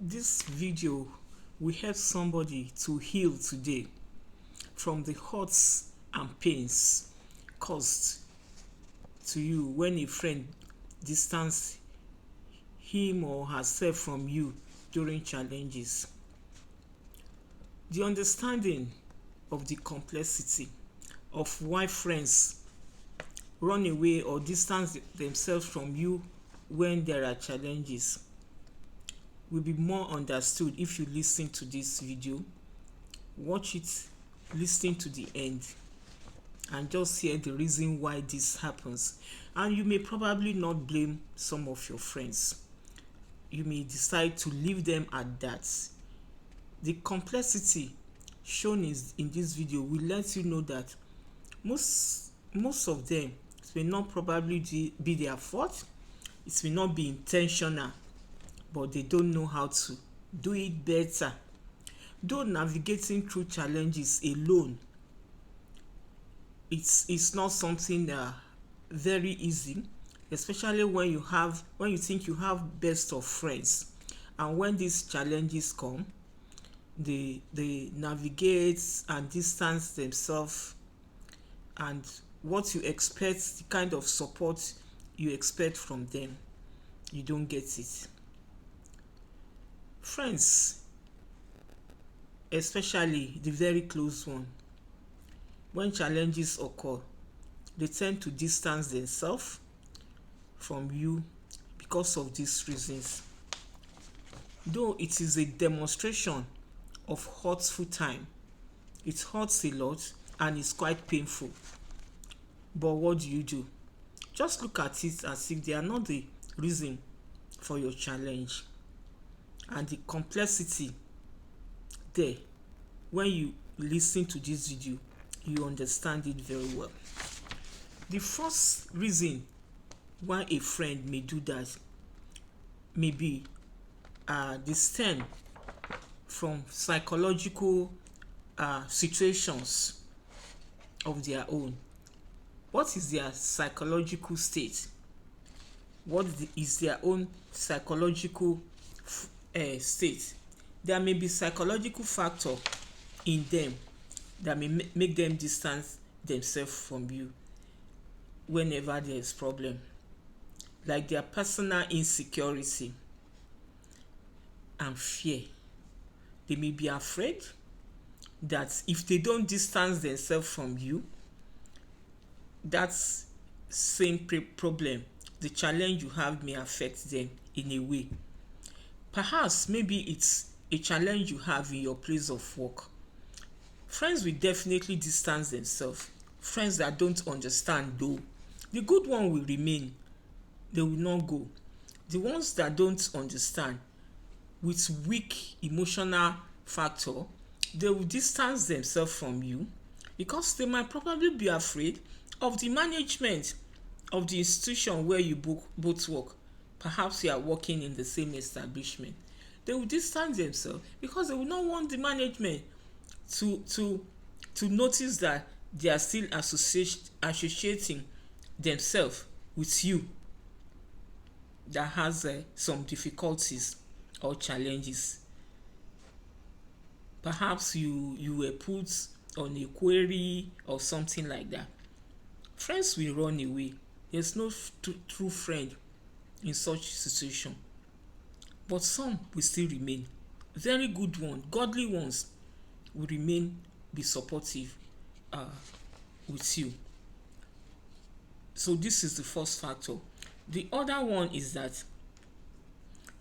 This video will help somebody to heal today from the hurts and pains caused to you when a friend distanced him or herself from you during challenges. The understanding of the complexity of why friends run away or distance themselves from you when there are challenges will be more understood if you listen to this video, watch it, listen to the end, and just hear the reason why this happens. And you may probably not blame some of your friends. You may decide to leave them at that. The complexity shown in this video will let you know that most of them, it may not probably be their fault, it may not be intentional, but they don't know how to do it better. Though navigating through challenges alone, it's not something very easy, especially when you think you have best of friends, and when these challenges come, they navigate and distance themselves, and what you expect, the kind of support you expect from them, you don't get it. Friends, especially the very close one, when challenges occur, they tend to distance themselves from you because of these reasons. Though it is a demonstration of hurtful time, it hurts a lot and it's quite painful. But what do? Just look at it as if they are not the reason for your challenge. And the complexity there, when you listen to this video, you understand it very well. The first reason why a friend may do that may be they stem from psychological situations of their own. What is their psychological state? What is their own psychological state? There may be psychological factor in them that may make them distance themselves from you whenever there is problem, like their personal insecurity and fear. They may be afraid that if they don't distance themselves from you, that same problem, the challenge you have, may affect them in a way. Perhaps maybe it's a challenge you have in your place of work. Friends will definitely distance themselves. Friends that don't understand, though, the good one will remain. They will not go. The ones that don't understand, with weak emotional factor, they will distance themselves from you because they might probably be afraid of the management of the institution where you both work. Perhaps you are working in the same establishment. They will distance themselves because they will not want the management to notice that they are still associating themselves with you that has some difficulties or challenges. Perhaps you were put on a query or something like that. Friends will run away. There's no true friend in such situation. But some will still remain. Very good ones, godly ones, will remain, be supportive with you. So this is the first factor. The other one is that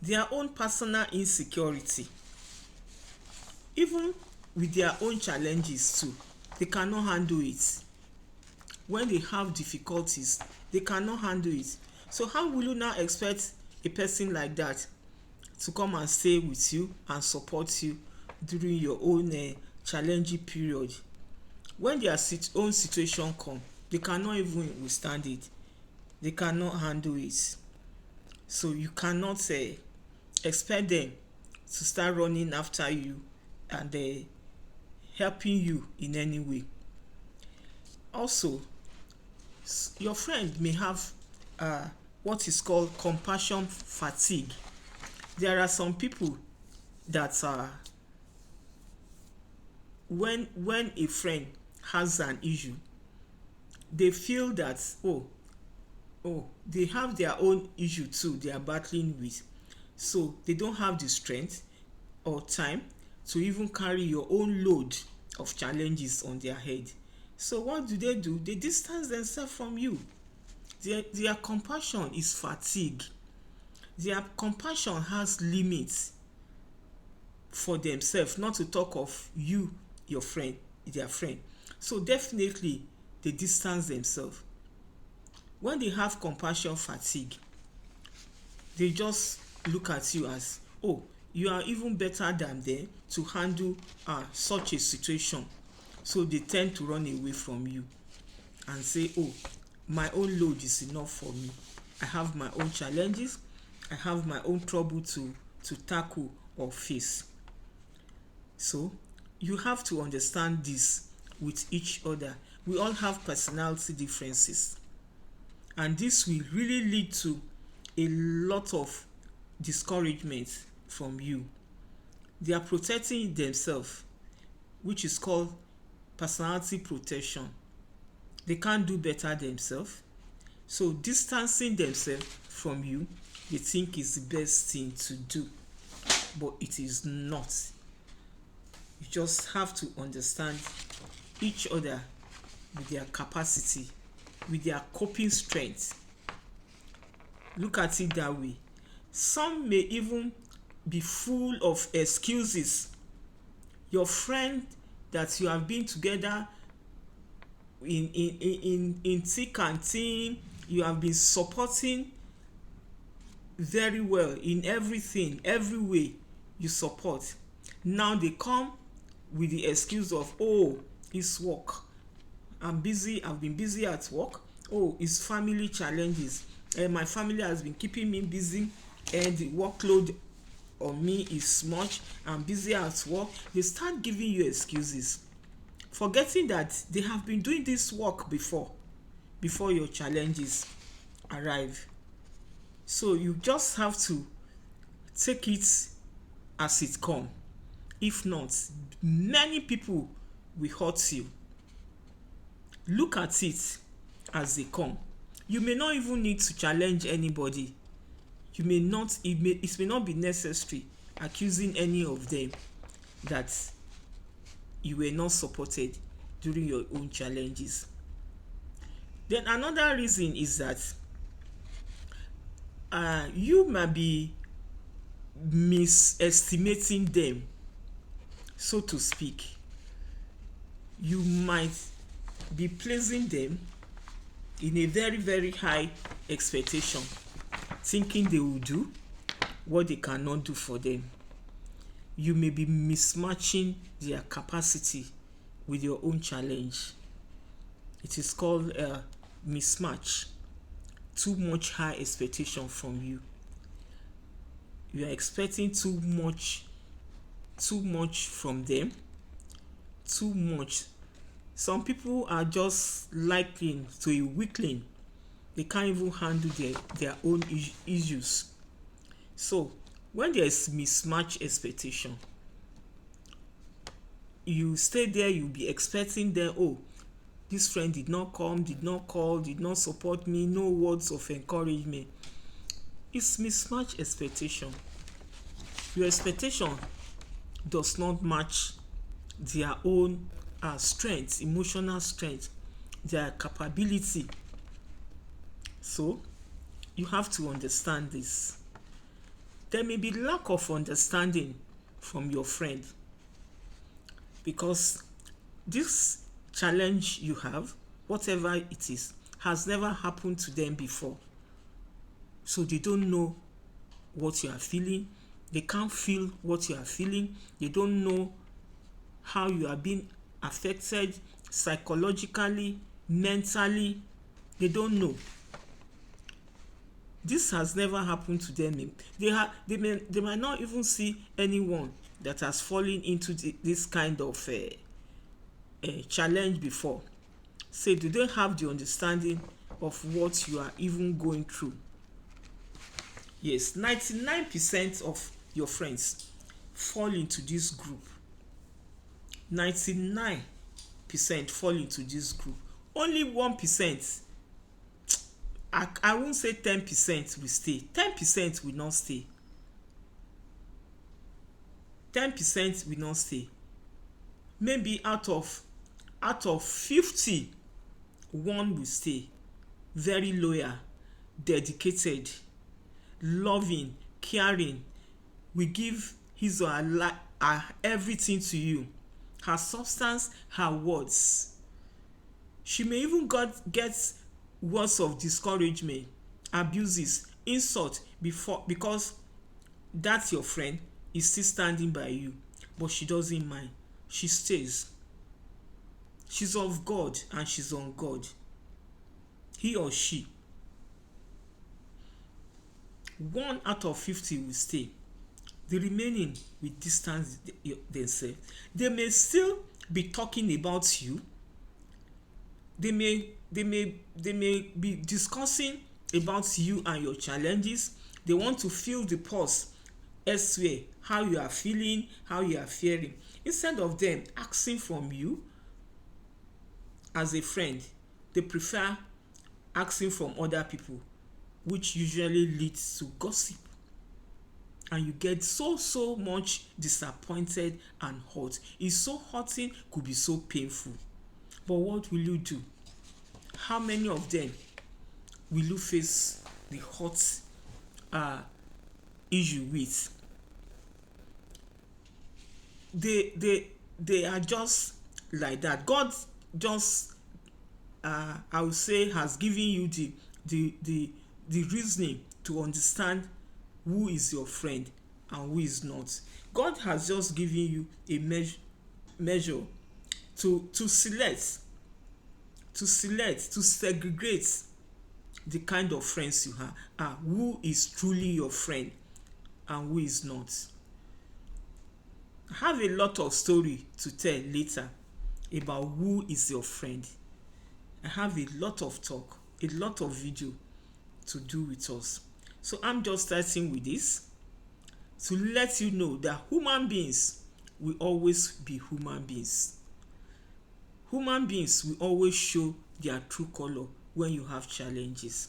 their own personal insecurity, even with their own challenges too, they cannot handle it. When they have difficulties, they cannot handle it. So how will you now expect a person like that to come and stay with you and support you during your own challenging period? When their own situation come, they cannot even withstand it. They cannot handle it. So you cannot expect them to start running after you and helping you in any way. Also, your friend may have what is called compassion fatigue. There are some people that when a friend has an issue, they feel that they have their own issue too they are battling with, so they don't have the strength or time to even carry your own load of challenges on their head. So what do? They distance themselves from you. Their compassion is fatigue. Their compassion has limits for themselves, not to talk of you, your friend, their friend. So definitely they distance themselves. When they have compassion fatigue, they just look at you as, oh, you are even better than them to handle such a situation. So they tend to run away from you and say, oh, my own load is enough for me. I have my own challenges. I have my own trouble to tackle or face. So you have to understand this with each other. We all have personality differences, and this will really lead to a lot of discouragement from you. They are protecting themselves, which is called personality protection. They can't do better themselves, so distancing themselves from you, they think is the best thing to do, but it is not. You just have to understand each other with their capacity, with their coping strength. Look at it that way. Some may even be full of excuses. Your friend that you have been together in thick and thin, you have been supporting very well in everything, every way you support. Now they come with the excuse of, oh, it's work. I've been busy at work. Oh, it's family challenges. My family has been keeping me busy, and the workload on me is much. I'm busy at work. They start giving you excuses, forgetting that they have been doing this work before your challenges arrive. So you just have to take it as it comes. If not, many people will hurt you. Look at it as they come. You may not even need to challenge anybody. It may not be necessary accusing any of them that you were not supported during your own challenges. Then another reason is that you might be misestimating them, so to speak. You might be placing them in a very, very high expectation, thinking they will do what they cannot do for them. You may be mismatching their capacity with your own challenge. It is called a mismatch. Too much high expectation from you. You are expecting too much from them. Too much. Some people are just likened to a weakling. They can't even handle their own issues. So when there is mismatched expectation, you stay there, you'll be expecting them, oh, this friend did not come, did not call, did not support me, no words of encouragement. It's mismatched expectation. Your expectation does not match their own strength, emotional strength, their capability. So you have to understand this. There may be lack of understanding from your friend, because this challenge you have, whatever it is, has never happened to them before. So they don't know what you are feeling. They can't feel what you are feeling. They don't know how you are being affected psychologically, mentally. They don't know. This has never happened to them. They might not even see anyone that has fallen into this kind of challenge before. So they don't have the understanding of what you are even going through. Yes, 99% of your friends, fall into this group. 99% fall into this group. Only 1%, I won't say 10% will stay. 10% will not stay. 10% will not stay. Maybe out of 50, one will stay. Very loyal, dedicated, loving, caring, will give his or her everything to you. Her substance, her words. She may even get words of discouragement, abuses, insult because that's your friend is still standing by you, but she doesn't mind. She stays. She's of God and she's on God. He or she. 1 out of 50 will stay. The remaining will distance themselves. They may still be talking about you. They may be discussing about you and your challenges. They want to feel the pulse elsewhere, how you are feeling, how you are faring. Instead of them asking from you as a friend, they prefer asking from other people, which usually leads to gossip. And you get so much disappointed and hurt. It's so hurting, could be so painful. But what will you do? How many of them will you face the hurt issue with? They are just like that. God just I would say has given you the reasoning to understand who is your friend and who is not. God has just given you a measure to select, to segregate the kind of friends you have. Who is truly your friend and who is not. I have a lot of story to tell later about who is your friend. I have a lot of talk, a lot of video to do with us. So I'm just starting with this to let you know that human beings will always be human beings. Human beings will always show their true color when you have challenges.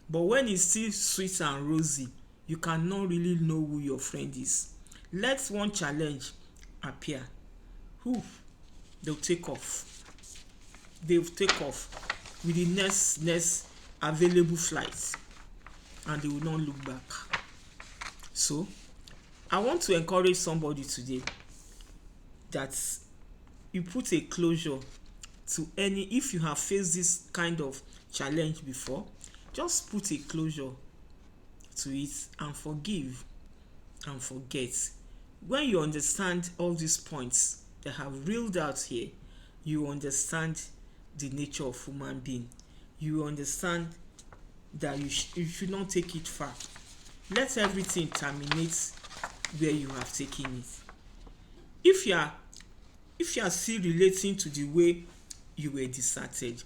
But when it's still sweet and rosy, you cannot really know who your friend is. Let one challenge appear. They'll take off. They'll take off with the next available flight, and they will not look back. So I want to encourage somebody today that you put a closure to if you have faced this kind of challenge before, just put a closure to it and forgive and forget. When you understand all these points that have reeled out here, you understand the nature of human being. You understand that you should not take it far. Let everything terminate where you have taken it. If you are still relating to the way you were deserted,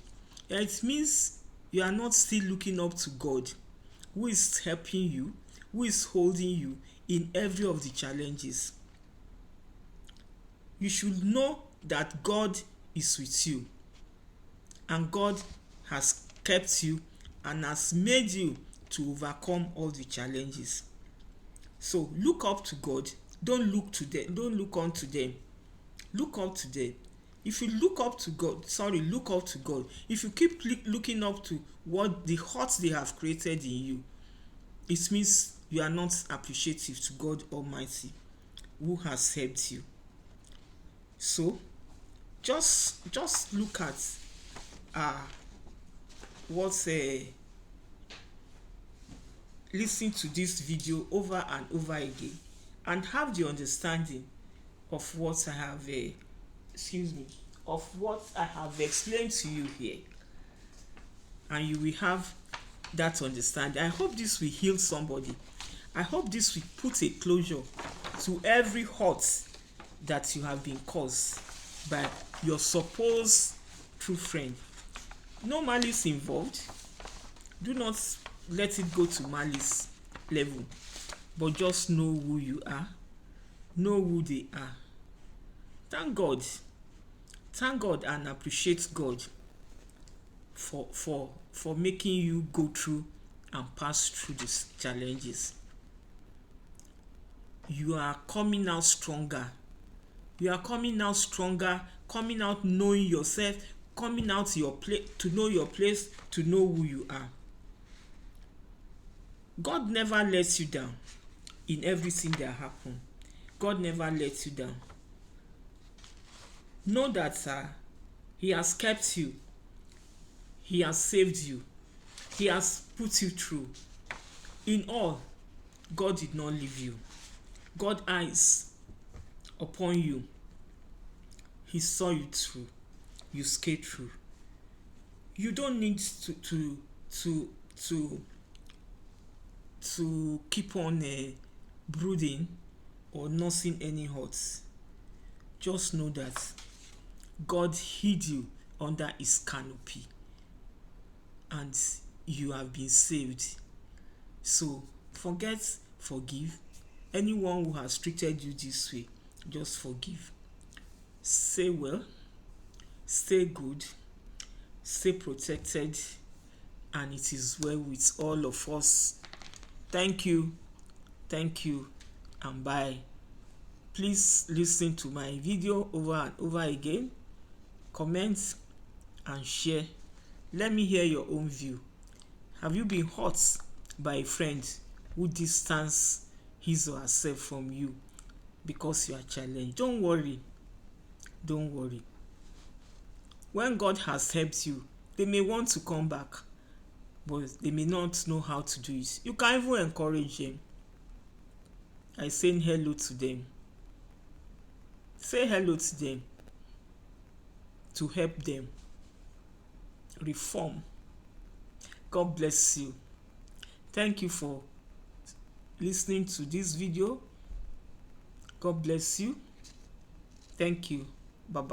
it means you are not still looking up to God, who is helping you, who is holding you in every of the challenges. You should know that God is with you, and God has kept you and has made you to overcome all the challenges. So look up to God. Don't look to them. Don't look unto them. Look up to them. If you look up to God, look up to God. If you keep looking up to what the hurt they have created in you, it means you are not appreciative to God Almighty, who has helped you. So just look at listen to this video over and over again and have the understanding of what I have explained to you here, and you will have that understanding. I hope this will heal somebody. I hope this will put a closure to every hurt that you have been caused by your supposed true friend. No malice involved. Do not let it go to malice level, but just know who you are, know who they are. Thank God. Thank God and appreciate God for making you go through and pass through these challenges. You are coming out stronger. You are coming out stronger, coming out knowing yourself, coming out to your place, to know your place, to know who you are. God never lets you down in everything that happens. God never lets you down. Know that He has kept you. He has saved you. He has put you through. In all, God did not leave you. God's eyes upon you. He saw you through. You skate through. You don't need to keep on brooding or nursing any hurts. Just know that God hid you under His canopy and you have been saved. So forgive anyone who has treated you this way. Just forgive. Stay well, stay good, stay protected, and it is well with all of us. Thank you, and bye. Please listen to my video over and over again, comment and share. Let me hear your own view. Have you been hurt by a friend who distanced his or herself from you because you are challenged? Don't worry. When God has helped you, they may want to come back, but they may not know how to do it. You can even encourage them by saying hello to them. Say hello to them to help them reform. God bless you. Thank you for listening to this video. God bless you. Thank you. Bye-bye.